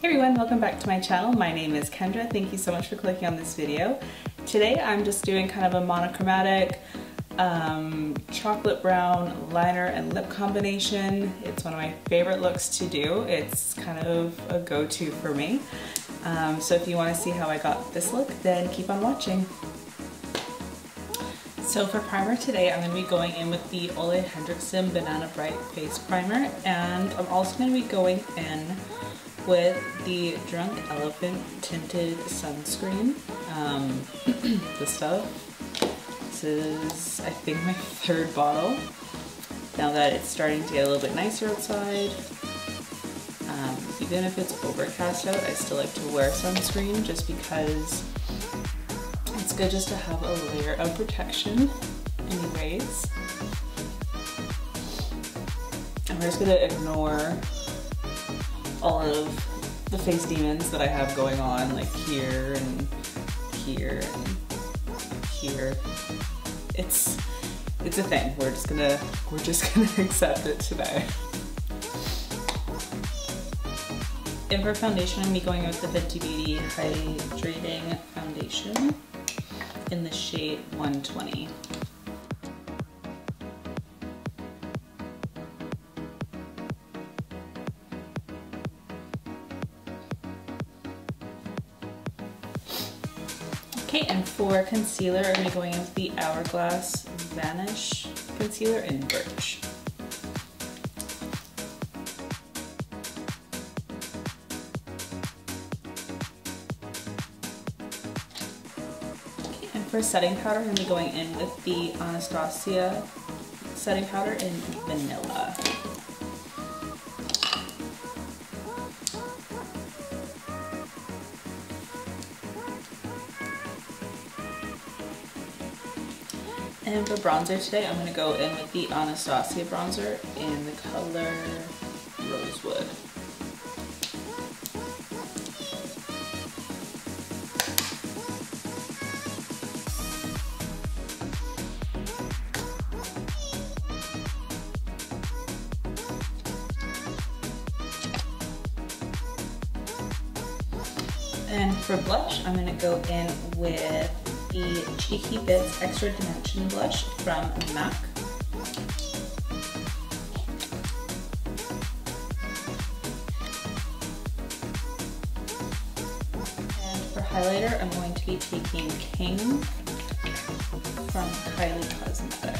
Hey everyone, welcome back to my channel. My name is Kendra. Thank you so much for clicking on this video. Today I'm just doing kind of a monochromatic chocolate brown liner and lip combination. It's one of my favorite looks to do. It's kind of a go-to for me. So if you want to see how I got this look, then keep on watching. So for primer today, I'm going to be going in with the Ole Henriksen Banana Bright Face Primer, and I'm also going to be going in with the Drunk Elephant Tinted Sunscreen. This stuff. This is, I think, my third bottle. Now that it's starting to get a little bit nicer outside, even if it's overcast out, I still like to wear sunscreen just because it's good just to have a layer of protection anyways. And we're just gonna ignore all of the face demons that I have going on, like here and here and here. It's a thing. We're just gonna accept it today. And for foundation, I'm gonna be going with the Fenty Beauty Hydrating Foundation in the shade 120. Okay, and for concealer, I'm going to be going in with the Hourglass Vanish Concealer in Birch. Okay, and for setting powder, I'm going to be going in with the Anastasia setting powder in Vanilla. And for bronzer today, I'm going to go in with the Anastasia bronzer in the color Rosewood. And for blush, I'm going to go in with the Cheeky Bits Extra Dimension Blush from MAC. And for highlighter, I'm going to be taking King from Kylie Cosmetics.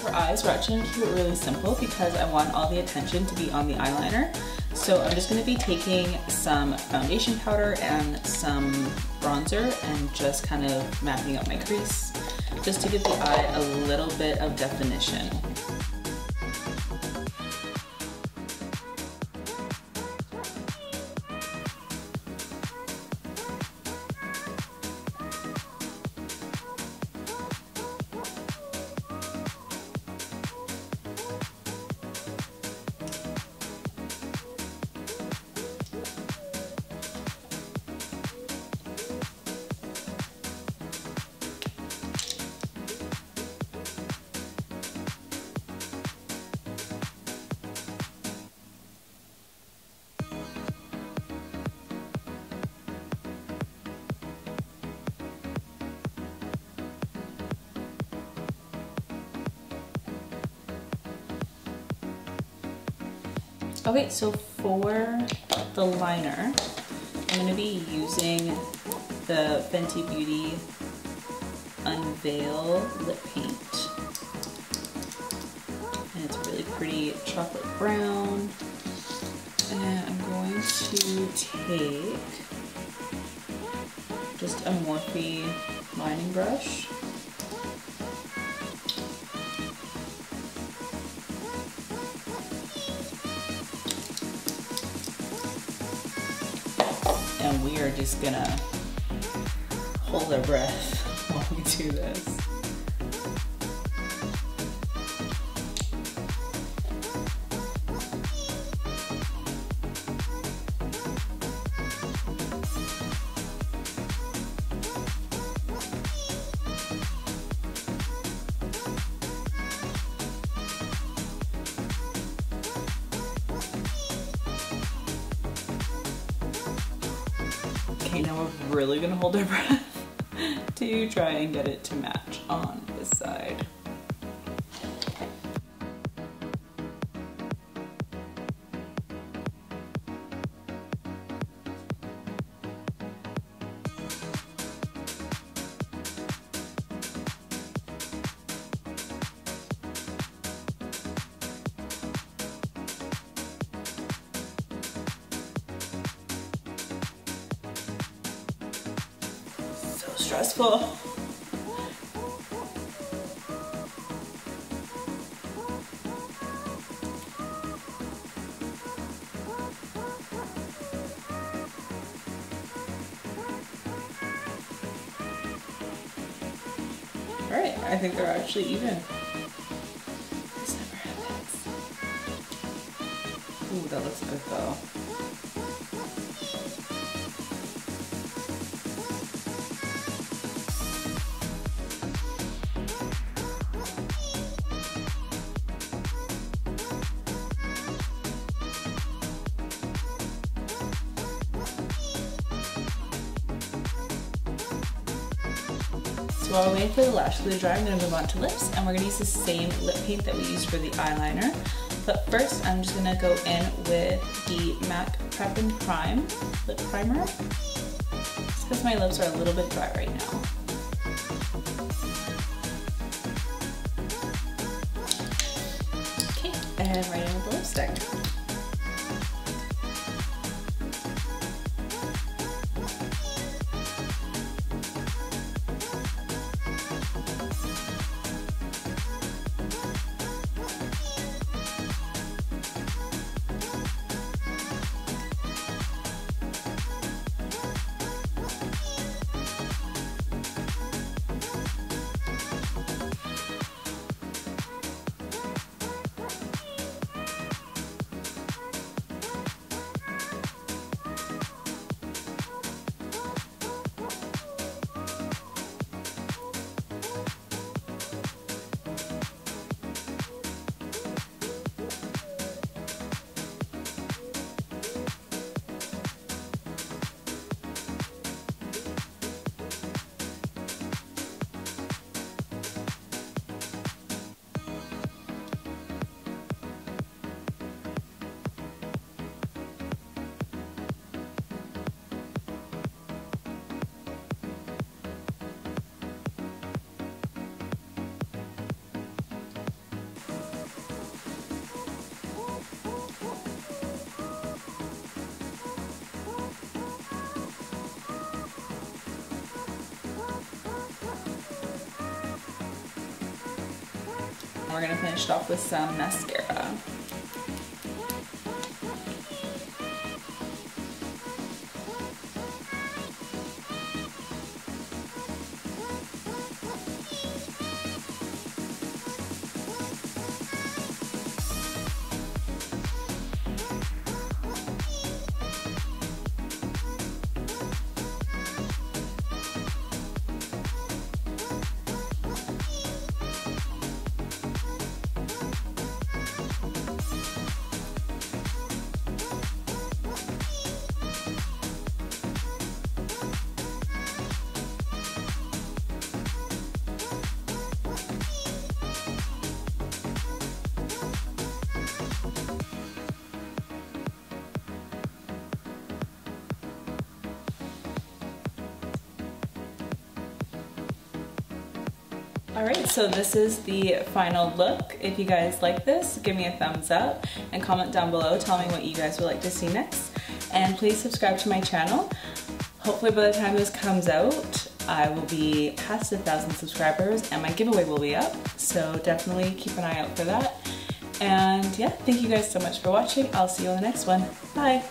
For eyes, we're actually going to keep it really simple because I want all the attention to be on the eyeliner. So I'm just going to be taking some foundation powder and some bronzer and just kind of mapping out my crease just to give the eye a little bit of definition. Okay, so for the liner, I'm going to be using the Fenty Beauty Unveil Lip Paint. And it's really pretty chocolate brown. And I'm going to take just a Morphe lining brush. And we are just gonna hold our breath while we do this. Okay, now we're really gonna hold our breath to try and get it to match on this side. Stressful. Alright, I think they're actually even. This never happens. Ooh, that looks good though. So while we're waiting for the lash glue to dry, I'm going to move on to lips, and we're going to use the same lip paint that we used for the eyeliner. But first, I'm just going to go in with the MAC Prep and Prime lip primer, just because my lips are a little bit dry right now. Okay, and right in with the lipstick. We're going to finish it off with some mascara. Alright, so this is the final look. If you guys like this, give me a thumbs up and comment down below. Tell me what you guys would like to see next. And please subscribe to my channel. Hopefully by the time this comes out, I will be past 1,000 subscribers and my giveaway will be up. So definitely keep an eye out for that. And yeah, thank you guys so much for watching. I'll see you on the next one. Bye!